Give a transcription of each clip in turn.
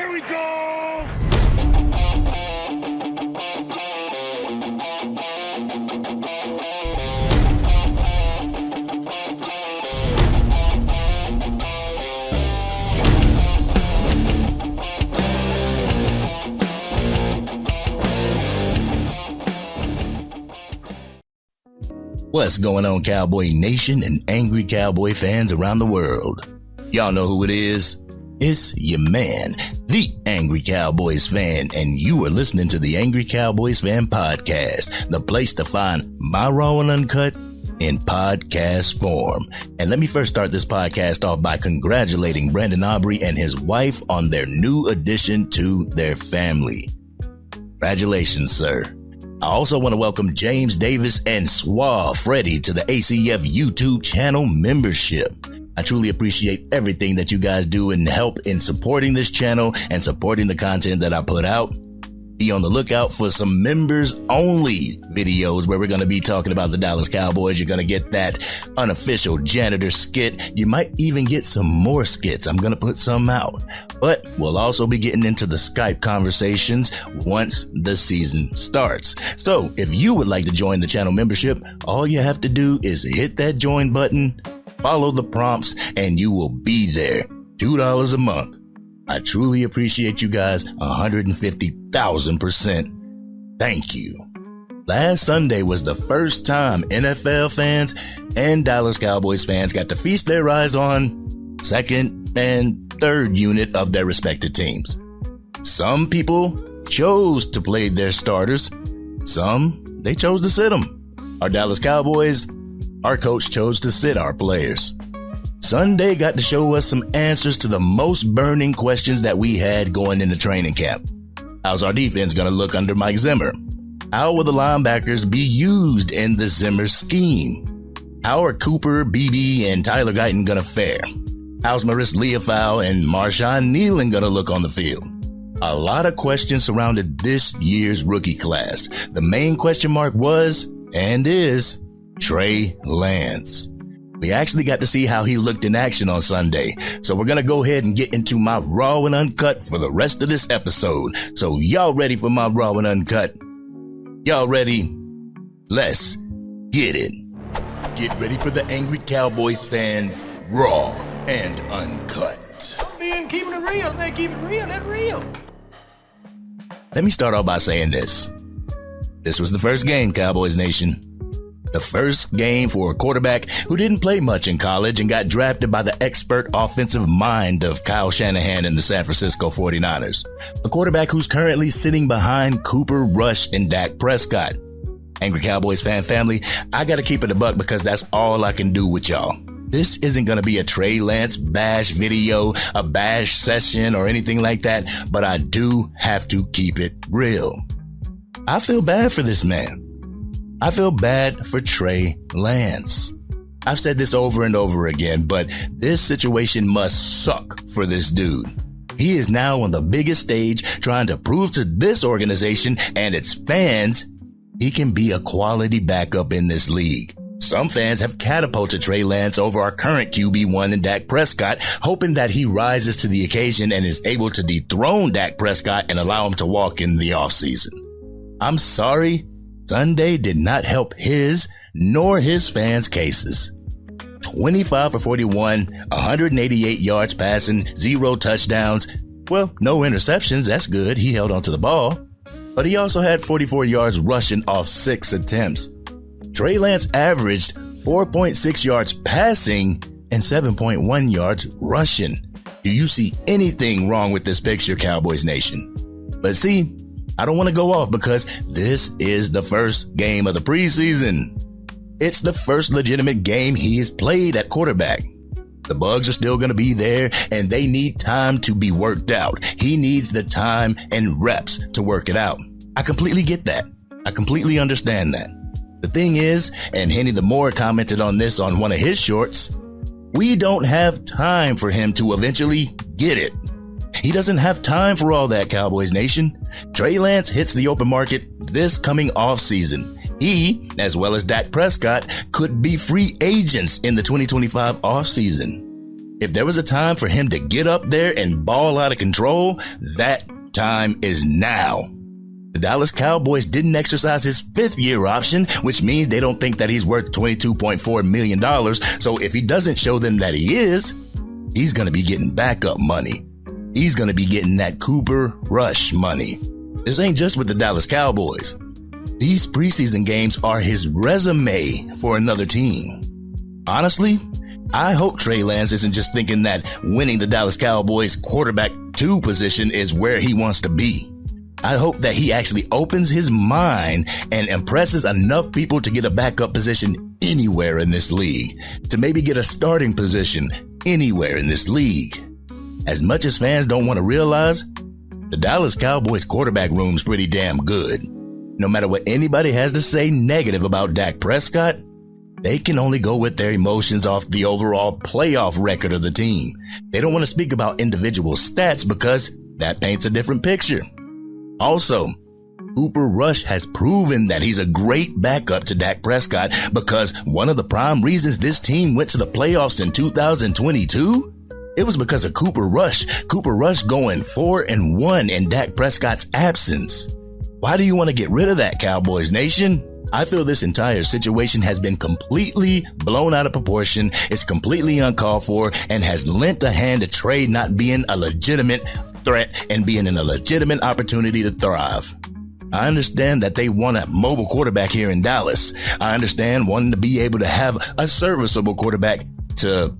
Here we go! What's going on, Cowboy Nation and Angry Cowboy fans around the world? Y'all know who it is. It's your man, the Angry Cowboys Fan, and you are listening to the Angry Cowboys Fan Podcast, the place to find my raw and uncut in podcast form. And let me first start this podcast off by congratulating Brandon Aubrey and his wife on their new addition to their family. Congratulations, sir. I also want to welcome James Davis and Suave Freddy to the ACF YouTube channel membership. I truly appreciate everything that you guys do and help in supporting this channel and supporting the content that I put out. Be on the lookout for some members only videos where we're going to be talking about the Dallas Cowboys. You're going to get that unofficial janitor skit. You might even get some more skits. I'm going to put some out, but we'll also be getting into the Skype conversations once the season starts. So if you would like to join the channel membership, all you have to do is hit that join button, follow the prompts, and you will be there. $2 a month. I truly appreciate you guys 150,000%. Thank you. Last Sunday was the first time NFL fans and Dallas Cowboys fans got to feast their eyes on second and third unit of their respective teams. Some people chose to play their starters. Some, they chose to sit them. Our Dallas Cowboys, our coach chose to sit our players. Sunday got to show us some answers to the most burning questions that we had going into training camp. How's our defense going to look under Mike Zimmer? How will the linebackers be used in the Zimmer scheme? How are Cooper, BB, and Tyler Guyton going to fare? How's Maurice Leafau and Marshawn Nealon going to look on the field? A lot of questions surrounded this year's rookie class. The main question mark was, and is, Trey Lance. We actually got to see how he looked in action on Sunday. So we're going to go ahead and get into my raw and uncut for the rest of this episode. So y'all ready for my raw and uncut? Y'all ready? Let's get it. Get ready for the Angry Cowboys fans, raw and uncut. Man, keeping it real, man, keep it real, that's real. Let me start off by saying this. This was the first game, Cowboys Nation. The first game for a quarterback who didn't play much in college and got drafted by the expert offensive mind of Kyle Shanahan and the San Francisco 49ers. A quarterback who's currently sitting behind Cooper Rush and Dak Prescott. Angry Cowboys fan family, I gotta keep it a buck because that's all I can do with y'all. This isn't gonna be a Trey Lance bash video, a bash session, or anything like that, but I do have to keep it real. I feel bad for this man. I feel bad for Trey Lance. I've said this over and over again, but this situation must suck for this dude. He is now on the biggest stage trying to prove to this organization and its fans he can be a quality backup in this league. Some fans have catapulted Trey Lance over our current QB1 in Dak Prescott, hoping that he rises to the occasion and is able to dethrone Dak Prescott and allow him to walk in the offseason. I'm sorry, Sunday did not help his nor his fans' cases. 25 for 41, 188 yards passing, 0 touchdowns. Well, no interceptions. That's good. He held onto the ball. But he also had 44 yards rushing off 6 attempts. Trey Lance averaged 4.6 yards passing and 7.1 yards rushing. Do you see anything wrong with this picture, Cowboys Nation? But see, I don't want to go off because this is the first game of the preseason. It's the first legitimate game he has played at quarterback. The bugs are still going to be there and they need time to be worked out. He needs the time and reps to work it out. I completely get that. I completely understand that. The thing is, and Henny the Moore commented on this on one of his shorts, we don't have time for him to eventually get it. He doesn't have time for all that, Cowboys Nation. Trey Lance hits the open market this coming offseason. He, as well as Dak Prescott, could be free agents in the 2025 offseason. If there was a time for him to get up there and ball out of control, that time is now. The Dallas Cowboys didn't exercise his 5th-year option, which means they don't think that he's worth $22.4 million. So if he doesn't show them that he is, he's going to be getting backup money. He's going to be getting that Cooper Rush money. This ain't just with the Dallas Cowboys. These preseason games are his resume for another team. Honestly, I hope Trey Lance isn't just thinking that winning the Dallas Cowboys quarterback 2 position is where he wants to be. I hope that he actually opens his mind and impresses enough people to get a backup position anywhere in this league, to maybe get a starting position anywhere in this league. As much as fans don't want to realize, the Dallas Cowboys quarterback room's pretty damn good. No matter what anybody has to say negative about Dak Prescott, they can only go with their emotions off the overall playoff record of the team. They don't want to speak about individual stats because that paints a different picture. Also, Cooper Rush has proven that he's a great backup to Dak Prescott because one of the prime reasons this team went to the playoffs in 2022, it was because of Cooper Rush. Cooper Rush going 4-1 in Dak Prescott's absence. Why do you want to get rid of that, Cowboys Nation? I feel this entire situation has been completely blown out of proportion. It's completely uncalled for and has lent a hand to Trey not being a legitimate threat and being in a legitimate opportunity to thrive. I understand that they want a mobile quarterback here in Dallas. I understand wanting to be able to have a serviceable quarterback to,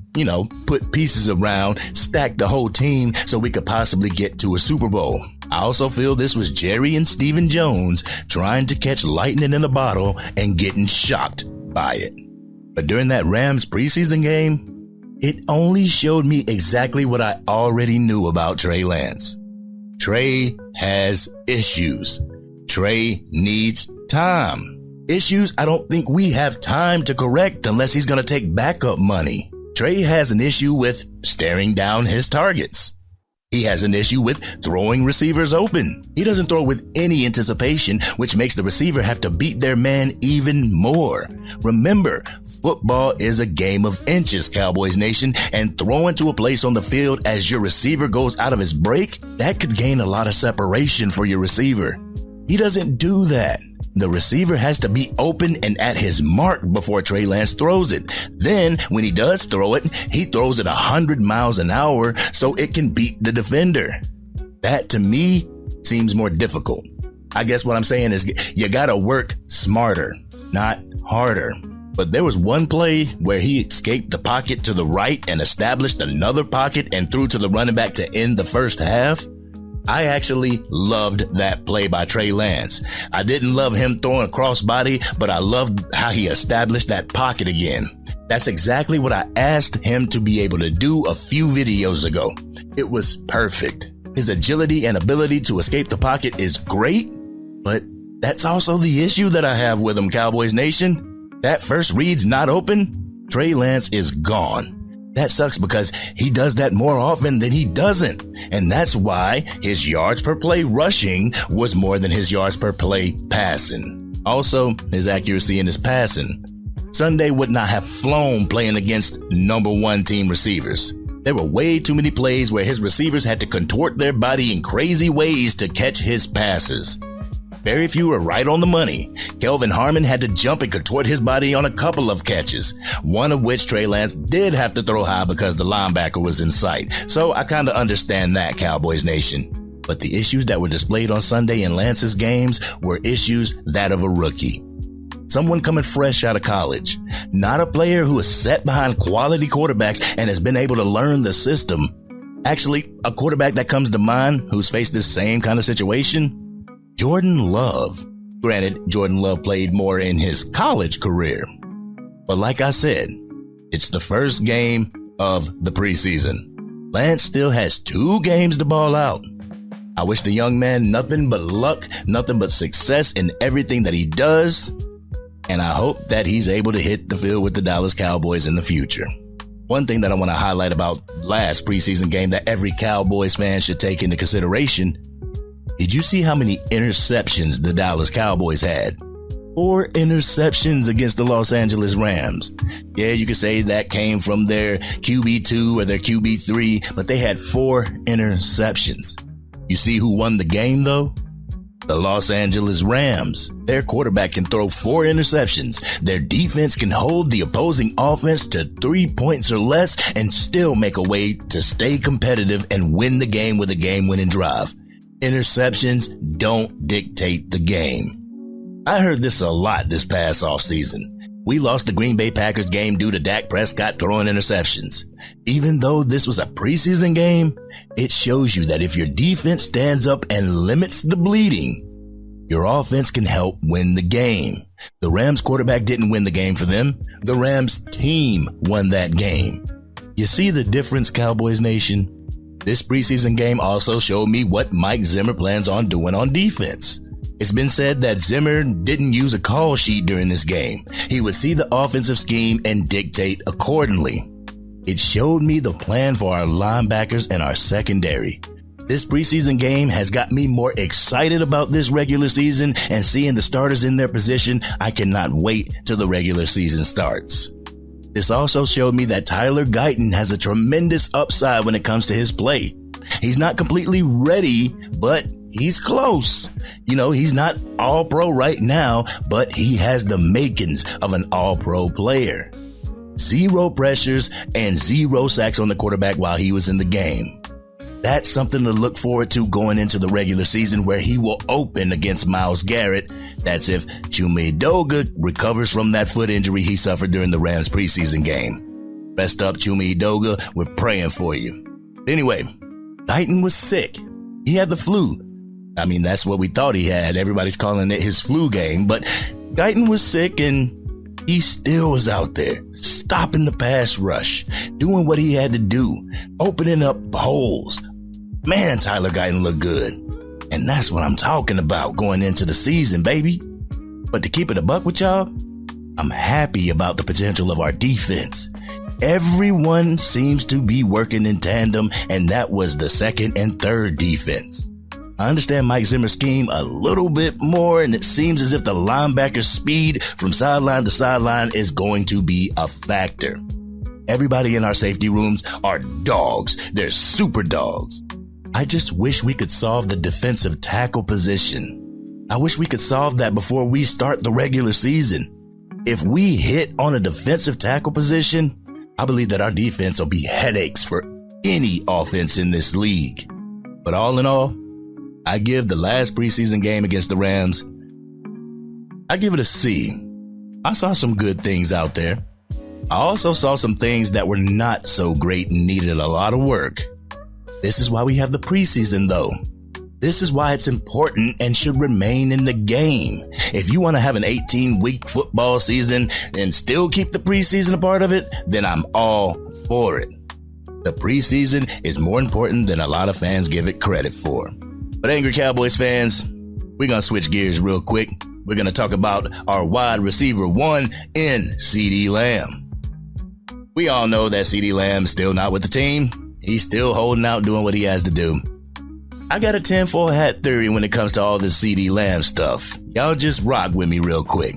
put pieces around, stack the whole team so we could possibly get to a Super Bowl. I also feel this was Jerry and Stephen Jones trying to catch lightning in a bottle and getting shocked by it. But during that Rams preseason game, it only showed me exactly what I already knew about Trey Lance. Trey has issues. Trey needs time. Issues I don't think we have time to correct unless he's going to take backup money. Trey has an issue with staring down his targets. He has an issue with throwing receivers open. He doesn't throw with any anticipation, which makes the receiver have to beat their man even more. Remember, football is a game of inches, Cowboys Nation, and throwing to a place on the field as your receiver goes out of his break, that could gain a lot of separation for your receiver. He doesn't do that. The receiver has to be open and at his mark before Trey Lance throws it. Then, when he does throw it, he throws it 100 miles an hour so it can beat the defender. That, to me, seems more difficult. I guess what I'm saying is you gotta work smarter, not harder. But there was one play where he escaped the pocket to the right and established another pocket and threw to the running back to end the first half. I actually loved that play by Trey Lance. I didn't love him throwing a crossbody, but I loved how he established that pocket again. That's exactly what I asked him to be able to do a few videos ago. It was perfect. His agility and ability to escape the pocket is great, but that's also the issue that I have with him, Cowboys Nation. That first read's not open, Trey Lance is gone. That sucks because he does that more often than he doesn't. And that's why his yards per play rushing was more than his yards per play passing. Also, his accuracy in his passing. Sunday would not have flown playing against number 1 team receivers. There were way too many plays where his receivers had to contort their body in crazy ways to catch his passes. Very few were right on the money. Kelvin Harmon had to jump and contort his body on a couple of catches, one of which Trey Lance did have to throw high because the linebacker was in sight. So I kind of understand that, Cowboys Nation. But the issues that were displayed on Sunday in Lance's games were issues that of a rookie. Someone coming fresh out of college. Not a player who is set behind quality quarterbacks and has been able to learn the system. Actually, a quarterback that comes to mind who's faced this same kind of situation, Jordan Love. Granted, Jordan Love played more in his college career. But like I said, it's the first game of the preseason. Lance still has 2 games to ball out. I wish the young man nothing but luck, nothing but success in everything that he does. And I hope that he's able to hit the field with the Dallas Cowboys in the future. One thing that I want to highlight about last preseason game that every Cowboys fan should take into consideration. Did you see how many interceptions the Dallas Cowboys had? 4 interceptions against the Los Angeles Rams. Yeah, you could say that came from their QB2 or their QB3, but they had 4 interceptions. You see who won the game, though? The Los Angeles Rams. Their quarterback can throw 4 interceptions. Their defense can hold the opposing offense to 3 points or less and still make a way to stay competitive and win the game with a game-winning drive. Interceptions don't dictate the game. I heard this a lot this past offseason. We lost the Green Bay Packers game due to Dak Prescott throwing interceptions. Even though this was a preseason game, it shows you that if your defense stands up and limits the bleeding, your offense can help win the game. The Rams quarterback didn't win the game for them. The Rams team won that game. You see the difference, Cowboys Nation? This preseason game also showed me what Mike Zimmer plans on doing on defense. It's been said that Zimmer didn't use a call sheet during this game. He would see the offensive scheme and dictate accordingly. It showed me the plan for our linebackers and our secondary. This preseason game has got me more excited about this regular season, and seeing the starters in their position, I cannot wait till the regular season starts. This also showed me that Tyler Guyton has a tremendous upside when it comes to his play. He's not completely ready, but he's close. You know, he's not all-pro right now, but he has the makings of an all-pro player. 0 pressures and 0 sacks on the quarterback while he was in the game. That's something to look forward to going into the regular season, where he will open against Myles Garrett. That's if Chuma Edoga recovers from that foot injury he suffered during the Rams preseason game. Rest up, Chuma Edoga. We're praying for you. Anyway, Guyton was sick. He had the flu. I mean, that's what we thought he had. Everybody's calling it his flu game, but Guyton was sick and he still was out there, stopping the pass rush, doing what he had to do, opening up holes. Man, Tyler Guyton looked good. And that's what I'm talking about going into the season, baby. But to keep it a buck with y'all, I'm happy about the potential of our defense. Everyone seems to be working in tandem, and that was the second and third defense. I understand Mike Zimmer's scheme a little bit more, and it seems as if the linebacker's speed from sideline to sideline is going to be a factor. Everybody in our safety rooms are dogs. They're super dogs. I just wish we could solve the defensive tackle position. I wish we could solve that before we start the regular season. If we hit on a defensive tackle position, I believe that our defense will be headaches for any offense in this league. But all in all, I give the last preseason game against the Rams, I give it a C. I saw some good things out there. I also saw some things that were not so great and needed a lot of work. This is why we have the preseason, though. This is why it's important and should remain in the game. If you want to have an 18-week football season and still keep the preseason a part of it, then I'm all for it. The preseason is more important than a lot of fans give it credit for. But Angry Cowboys fans, we're going to switch gears real quick. We're going to talk about our wide receiver 1 in CeeDee Lamb. We all know that CeeDee Lamb is still not with the team. He's still holding out, doing what he has to do. I got a tinfoil hat theory when it comes to all this CeeDee Lamb stuff. Y'all just rock with me real quick.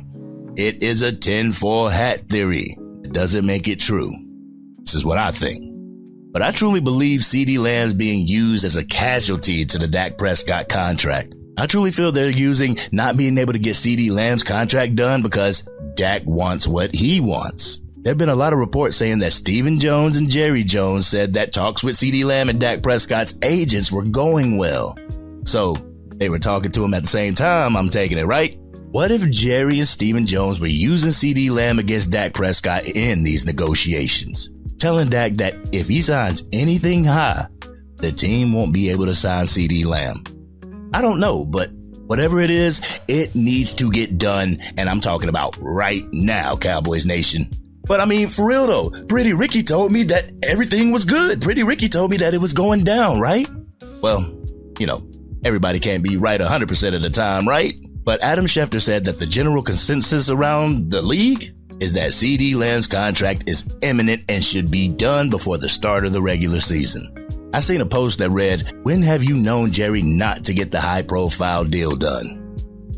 It is a tinfoil hat theory. It doesn't make it true. This is what I think. But I truly believe CeeDee Lamb's being used as a casualty to the Dak Prescott contract. I truly feel they're using not being able to get CeeDee Lamb's contract done because Dak wants what he wants. There have been a lot of reports saying that Stephen Jones and Jerry Jones said that talks with CeeDee Lamb and Dak Prescott's agents were going well. So they were talking to him at the same time, I'm taking it, right? What if Jerry and Stephen Jones were using CeeDee Lamb against Dak Prescott in these negotiations? Telling Dak that if he signs anything high, the team won't be able to sign CeeDee Lamb. I don't know, but whatever it is, it needs to get done, and I'm talking about right now, Cowboys Nation. But I mean, for real though, Pretty Ricky told me that everything was good. Pretty Ricky told me that it was going down, right? Well, you know, everybody can't be right 100% of the time, right? But Adam Schefter said that the general consensus around the league is that CeeDee Lamb's contract is imminent and should be done before the start of the regular season. I seen a post that read, "When have you known Jerry not to get the high-profile deal done?"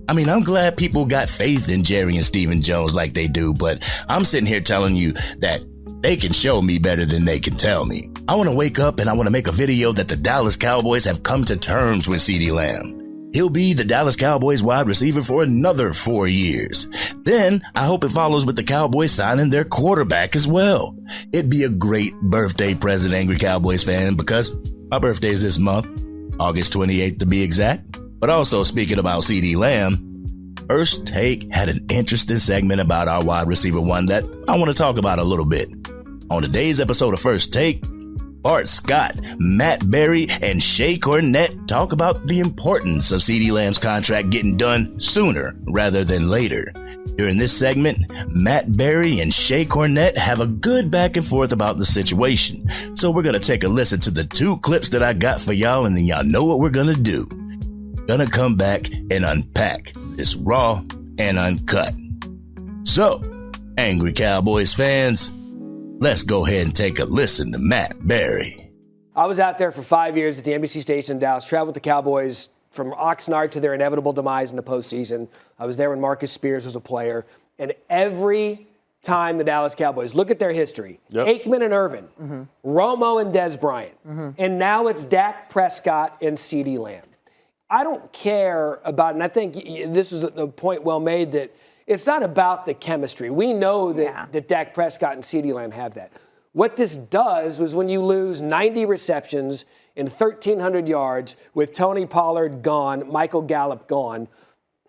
I mean, I'm glad people got faith in Jerry and Stephen Jones like they do, but I'm sitting here telling you that they can show me better than they can tell me. I want to wake up and I want to make a video that the Dallas Cowboys have come to terms with CeeDee Lamb. He'll be the Dallas Cowboys wide receiver for another 4 years. Then I hope it follows with the Cowboys signing their quarterback as well. It'd be a great birthday present, Angry Cowboys fan, because my birthday is this month, August 28th to be exact. But also, speaking about CeeDee Lamb, First Take had an interesting segment about our wide receiver one that I want to talk about a little bit. On today's episode of First Take, Bart Scott, Matt Berry, and Shay Cornett talk about the importance of CeeDee Lamb's contract getting done sooner rather than later. During this segment, Matt Berry and Shay Cornett have a good back and forth about the situation. So we're going to take a listen to the 2 clips that I got for y'all, and then y'all know what we're going to do. Gonna come back and unpack this raw and uncut. So, Angry Cowboys fans, let's go ahead and take a listen to Matt Berry. I was out there for 5 years at the NBC station in Dallas, traveled with the Cowboys from Oxnard to their inevitable demise in the postseason. I was there when Marcus Spears was a player. And every time the Dallas Cowboys, look at their history. Yep. Aikman and Irvin, Romo and Des Bryant. And now it's Dak Prescott and CeeDee Lamb. I don't care about, and I think this is the point well made, that it's not about the chemistry. We know that Dak Prescott and CeeDee Lamb have that. What this does was when you lose 90 receptions and 1,300 yards with Tony Pollard gone, Michael Gallup gone,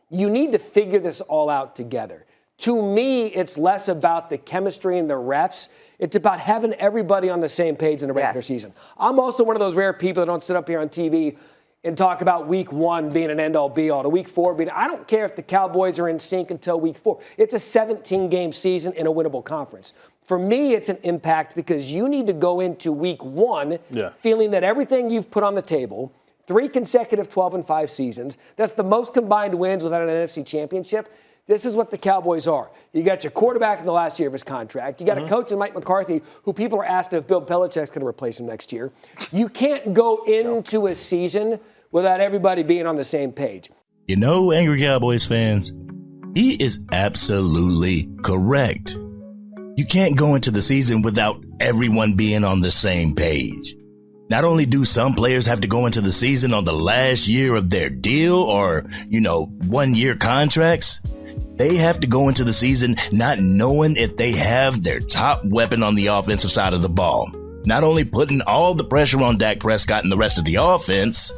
you need to figure this all out together. To me, it's less about the chemistry and the reps. It's about having everybody on the same page in the regular season. I'm also one of those rare people that don't sit up here on TV and talk about week 1 being an end-all be-all, to week 4 being, I don't care if the Cowboys are in sync until week 4. It's a 17-game season in a winnable conference. For me, it's an impact because you need to go into week 1 feeling that everything you've put on the table, 3 consecutive 12-5 seasons, that's the most combined wins without an NFC championship. This is what the Cowboys are. You got your quarterback in the last year of his contract. You got a coach in Mike McCarthy who people are asking if Bill Belichick's going to replace him next year. You can't go into a season without everybody being on the same page. You know, Angry Cowboys fans, he is absolutely correct. You can't go into the season without everyone being on the same page. Not only do some players have to go into the season on the last year of their deal or, 1-year contracts, they have to go into the season not knowing if they have their top weapon on the offensive side of the ball. Not only putting all the pressure on Dak Prescott and the rest of the offense,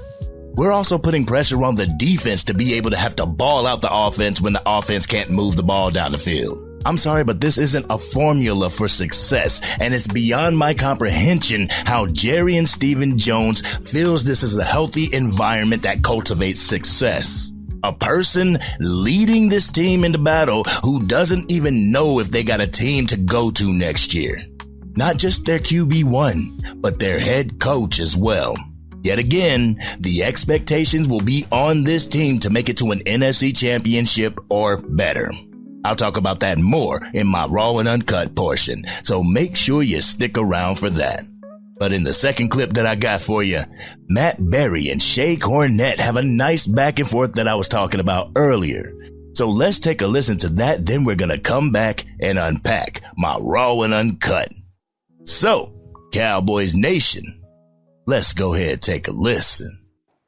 we're also putting pressure on the defense to be able to have to ball out the offense when the offense can't move the ball down the field. I'm sorry, but this isn't a formula for success, and it's beyond my comprehension how Jerry and Stephen Jones feels this is a healthy environment that cultivates success. A person leading this team into battle who doesn't even know if they got a team to go to next year. Not just their QB1, but their head coach as well. Yet again, the expectations will be on this team to make it to an NFC championship or better. I'll talk about that more in my raw and uncut portion, so make sure you stick around for that. But in the second clip that I got for you, Matt Berry and Shay Cornett have a nice back and forth that I was talking about earlier. So let's take a listen to that, then we're gonna come back and unpack my raw and uncut. So, Cowboys Nation, let's go ahead and take a listen.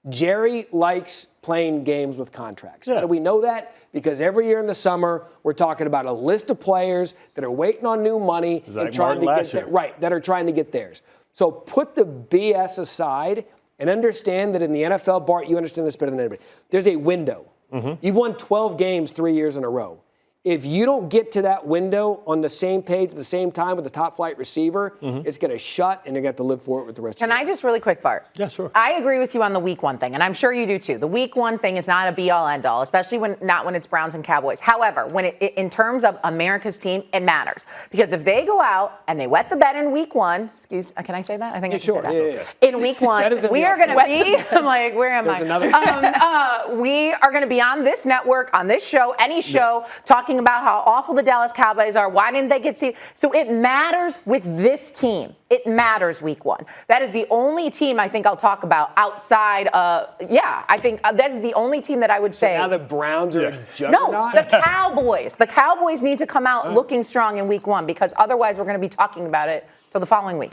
Jerry likes playing games with contracts. How do we know that? Because every year in the summer, we're talking about a list of players that are waiting on new money and trying to get that are trying to get theirs. So put the BS aside and understand that in the NFL, Bart, you understand this better than anybody. There's a window. You've won 12 games 3 years in a row. If you don't get to that window on the same page at the same time with the top flight receiver, it's going to shut and you're going to have to live for it with the rest of the Can I just really quick, Bart? Yeah, sure. I agree with you on the week 1 thing, and I'm sure you do too. The week 1 thing is not a be-all, end-all, especially when it's Browns and Cowboys. However, when in terms of America's team, it matters. Because if they go out and they wet the bed in week 1, can I say that? I think I should say that. In week 1, we are going to be, I'm like, where am I? We are going to be on this network, on this show, any show, talking talking about how awful the Dallas Cowboys are. Why didn't they get seeded? So it matters with this team. It matters week 1. That is the only team I think I'll talk about outside I think that is the only team that I would say. So now the Browns are a juggernaut? No, the Cowboys. The Cowboys need to come out looking strong in week 1 because otherwise we're going to be talking about it till the following week.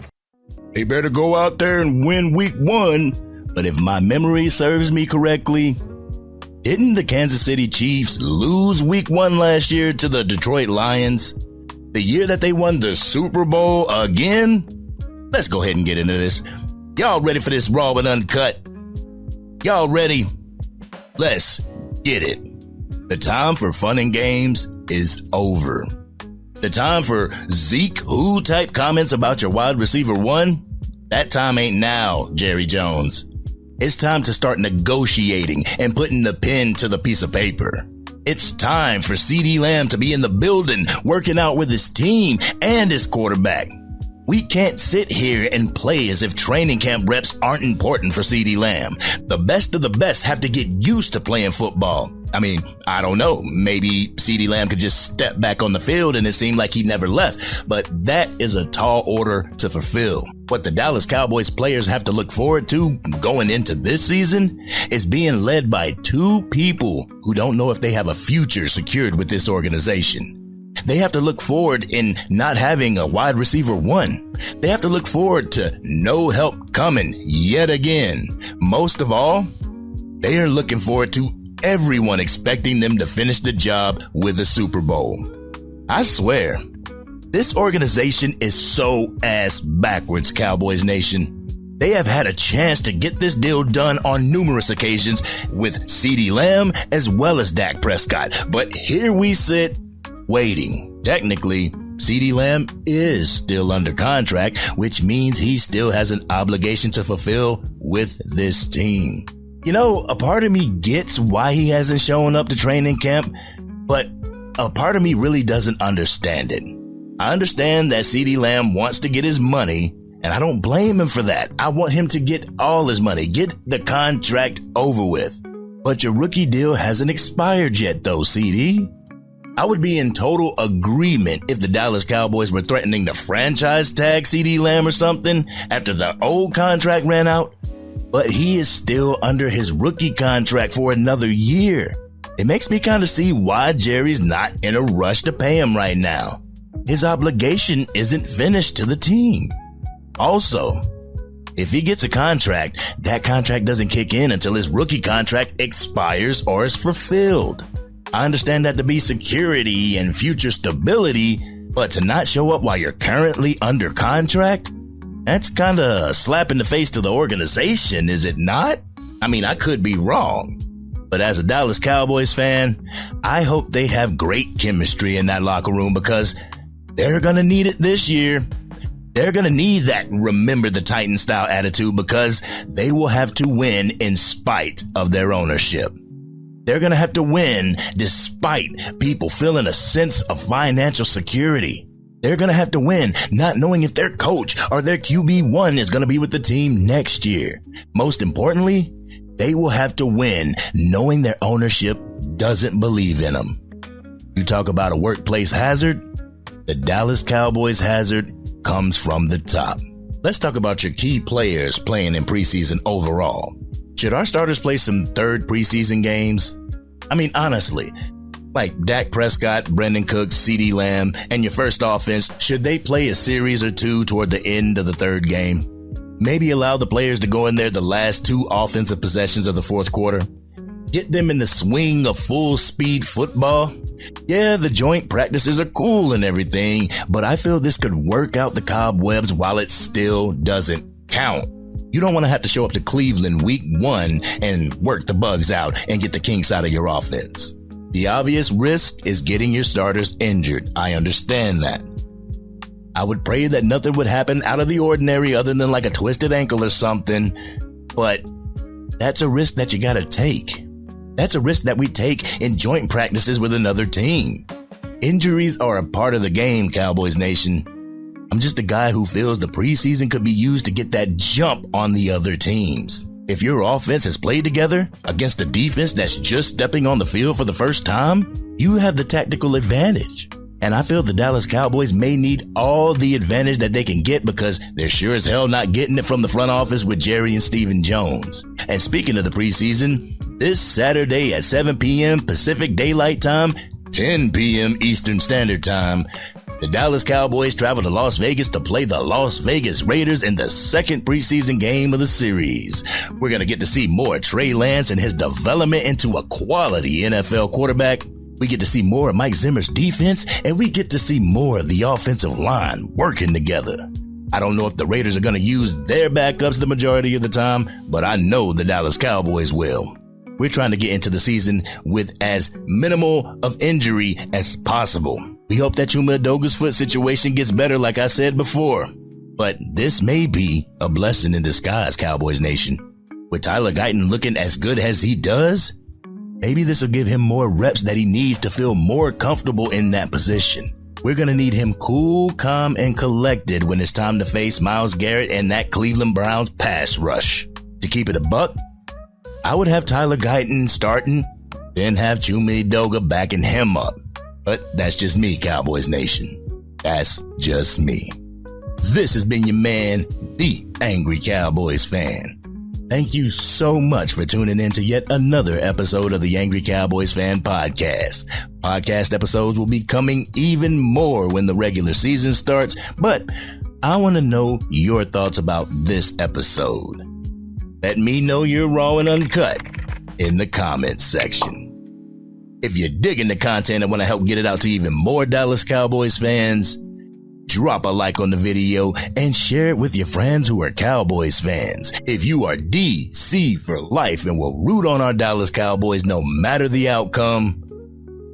They better go out there and win week 1. But if my memory serves me correctly, didn't the Kansas City Chiefs lose week 1 last year to the Detroit Lions? The year that they won the Super Bowl again? Let's go ahead and get into this. Y'all ready for this Raw and Uncut? Y'all ready? Let's get it. The time for fun and games is over. The time for Zeke who type comments about your wide receiver 1? That time ain't now, Jerry Jones. It's time to start negotiating and putting the pen to the piece of paper. It's time for CeeDee Lamb to be in the building, working out with his team and his quarterback. We can't sit here and play as if training camp reps aren't important for CeeDee Lamb. The best of the best have to get used to playing football. I mean, I don't know. Maybe CeeDee Lamb could just step back on the field and it seemed like he never left. But that is a tall order to fulfill. What the Dallas Cowboys players have to look forward to going into this season is being led by 2 people who don't know if they have a future secured with this organization. They have to look forward in not having a wide receiver 1. They have to look forward to no help coming yet again. Most of all, they are looking forward to everyone expecting them to finish the job with a Super Bowl. I swear, this organization is so ass backwards, Cowboys Nation. They have had a chance to get this deal done on numerous occasions with CeeDee Lamb as well as Dak Prescott. But here we sit waiting. Technically, CeeDee Lamb is still under contract, which means he still has an obligation to fulfill with this team. You know, a part of me gets why he hasn't shown up to training camp, but a part of me really doesn't understand it. I understand that CeeDee Lamb wants to get his money, and I don't blame him for that. I want him to get all his money, get the contract over with. But your rookie deal hasn't expired yet though, CD. I would be in total agreement if the Dallas Cowboys were threatening to franchise tag CeeDee Lamb or something after the old contract ran out. But he is still under his rookie contract for another year. It makes me kind of see why Jerry's not in a rush to pay him right now. His obligation isn't finished to the team. Also, if he gets a contract, that contract doesn't kick in until his rookie contract expires or is fulfilled. I understand that to be security and future stability, but to not show up while you're currently under contract? That's kind of a slap in the face to the organization, is it not? I mean, I could be wrong. But as a Dallas Cowboys fan, I hope they have great chemistry in that locker room because they're going to need it this year. They're going to need that remember the Titan style attitude because they will have to win in spite of their ownership. They're going to have to win despite people feeling a sense of financial security. They're going to have to win not knowing if their coach or their QB1 is going to be with the team next year. Most importantly, they will have to win knowing their ownership doesn't believe in them. You talk about a workplace hazard? The Dallas Cowboys hazard comes from the top. Let's talk about your key players playing in preseason overall. Should our starters play some third preseason games? I mean, honestly, like Dak Prescott, Brandon Cooks, CeeDee Lamb, and your first offense, should they play a series or two toward the end of the third game? Maybe allow the players to go in there the last 2 offensive possessions of the fourth quarter. Get them in the swing of full speed football. Yeah, the joint practices are cool and everything, but I feel this could work out the cobwebs while it still doesn't count. You don't want to have to show up to Cleveland week 1 and work the bugs out and get the kinks out of your offense. The obvious risk is getting your starters injured. I understand that. I would pray that nothing would happen out of the ordinary other than like a twisted ankle or something, but that's a risk that you gotta take. That's a risk that we take in joint practices with another team. Injuries are a part of the game, Cowboys Nation. I'm just a guy who feels the preseason could be used to get that jump on the other teams. If your offense has played together against a defense that's just stepping on the field for the first time, you have the tactical advantage. And I feel the Dallas Cowboys may need all the advantage that they can get because they're sure as hell not getting it from the front office with Jerry and Stephen Jones. And speaking of the preseason, this Saturday at 7 p.m. Pacific Daylight Time, 10 p.m. Eastern Standard Time, the Dallas Cowboys travel to Las Vegas to play the Las Vegas Raiders in the second preseason game of the series. We're going to get to see more Trey Lance and his development into a quality NFL quarterback. We get to see more of Mike Zimmer's defense, and we get to see more of the offensive line working together. I don't know if the Raiders are going to use their backups the majority of the time, but I know the Dallas Cowboys will. We're trying to get into the season with as minimal of injury as possible. We hope that Chuma Edoga's foot situation gets better, like I said before. But this may be a blessing in disguise, Cowboys Nation. With Tyler Guyton looking as good as he does, maybe this will give him more reps that he needs to feel more comfortable in that position. We're going to need him cool, calm, and collected when it's time to face Myles Garrett and that Cleveland Browns pass rush. To keep it a buck, I would have Tyler Guyton starting, then have Chuma Edoga backing him up. But that's just me, Cowboys Nation. That's just me. This has been your man, the Angry Cowboys Fan. Thank you so much for tuning in to yet another episode of the Angry Cowboys Fan Podcast. Podcast episodes will be coming even more when the regular season starts, but I want to know your thoughts about this episode. Let me know you're raw and uncut in the comments section. If you're digging the content and want to help get it out to even more Dallas Cowboys fans, drop a like on the video and share it with your friends who are Cowboys fans. If you are DC for life and will root on our Dallas Cowboys no matter the outcome,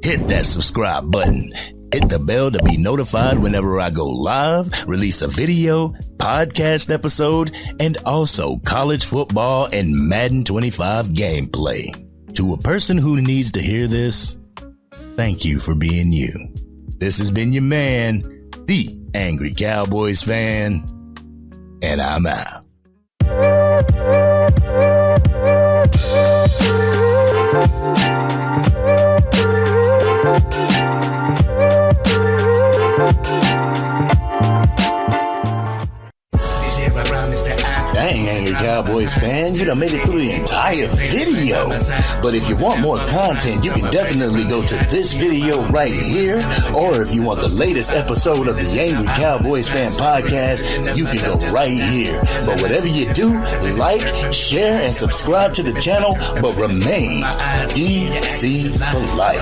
hit that subscribe button. Hit the bell to be notified whenever I go live, release a video, podcast episode, and also college football and Madden 25 gameplay. To a person who needs to hear this, thank you for being you. This has been your man, the Angry Cowboys Fan, and I'm out. Dang, Angry Cowboys fan, you done made it through the entire video. But if you want more content, you can definitely go to this video right here. Or if you want the latest episode of the Angry Cowboys Fan Podcast, you can go right here. But whatever you do, like, share, and subscribe to the channel, but remain DC for life.